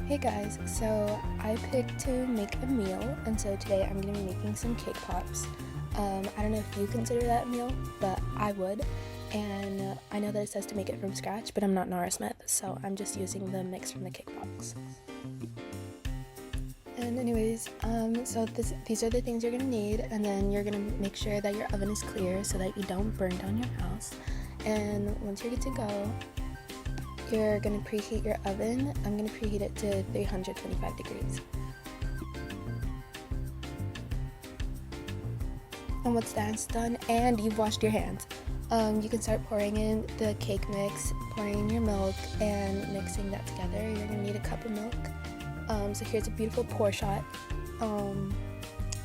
Hey guys, so I picked to make a meal, and so today I'm going to be making some cake pops. I don't know if you consider that a meal, but I would, and I know that it says to make it from scratch, but I'm not Nara Smith, so I'm just using the mix from the cake box. And anyways, these are the things you're going to need, and then you're going to make sure that your oven is clear so that you don't burn down your house. And once you're good to go, you're going to preheat your oven. I'm going to preheat it to 325 degrees. And once that's done and you've washed your hands, you can start pouring in the cake mix, pouring in your milk, and mixing that together. You're going to need a cup of milk. So here's a beautiful pour shot. And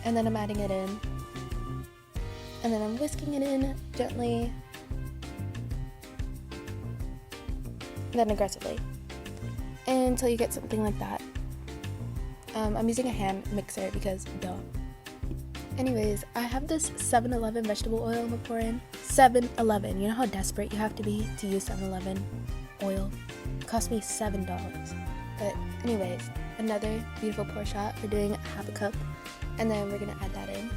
then I'm adding it in. And then I'm whisking it in gently, then aggressively, until you get something like that. I'm using a hand mixer because duh. Anyways, I have this 7-Eleven vegetable oil I'm gonna pour in. 7-Eleven, you know how desperate you have to be to use 7-Eleven oil? It cost me $7. But anyways, another beautiful pour shot. We're doing half a cup, and then we're gonna add that in.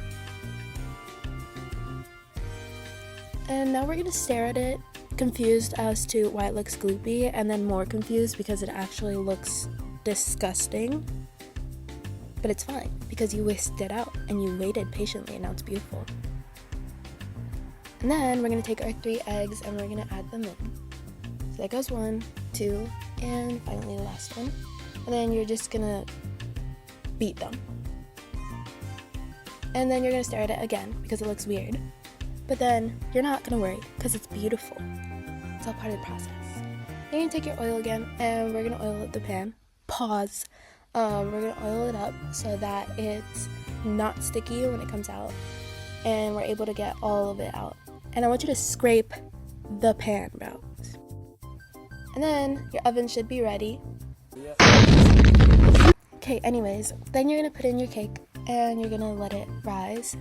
And now we're gonna stare at it, confused as to why it looks gloopy, and then more confused because it actually looks disgusting. But it's fine because you whisked it out and you waited patiently, and now it's beautiful. And then we're gonna take our 3 eggs and we're gonna add them in. So that goes 1, 2, and finally the last one. And then you're just gonna beat them. And then you're gonna stare at it again because it looks weird. But then you're not gonna worry because it's beautiful. It's all part of the process. You're gonna take your oil again and we're gonna oil up the pan. Pause. We're gonna oil it up so that it's not sticky when it comes out, and we're able to get all of it out. And I want you to scrape the pan out. And then your oven should be ready. Okay, anyways, then you're gonna put in your cake and you're gonna let it rise.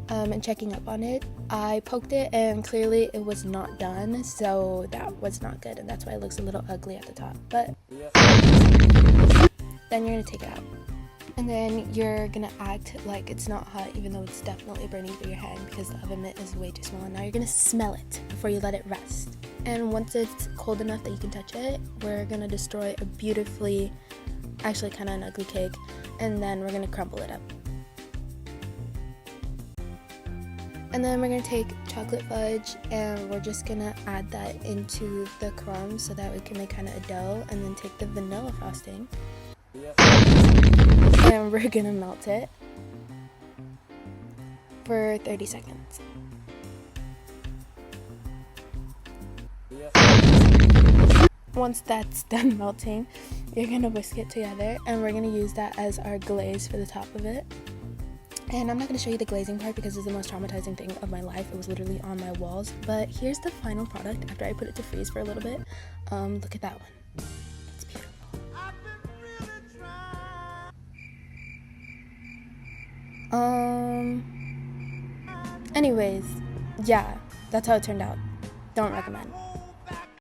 And checking up on it, I poked it and clearly it was not done, so that was not good, and that's why it looks a little ugly at the top. But then you're gonna take it out, and then you're gonna act like it's not hot, even though it's definitely burning through your hand because the oven mitt is way too small. And now you're gonna smell it before you let it rest. And once it's cold enough that you can touch it, we're gonna destroy a beautifully, actually kind of an ugly cake, and then we're gonna crumble it up. And then we're going to take chocolate fudge and we're just going to add that into the crumbs so that we can make kind of a dough, and then take the vanilla frosting and we're going to melt it for 30 seconds. Once that's done melting, you're going to whisk it together and we're going to use that as our glaze for the top of it. And I'm not going to show you the glazing part because it's the most traumatizing thing of my life. It was literally on my walls. But here's the final product after I put it to freeze for a little bit. Look at that one. It's beautiful. Anyways, yeah, that's how it turned out. Don't recommend.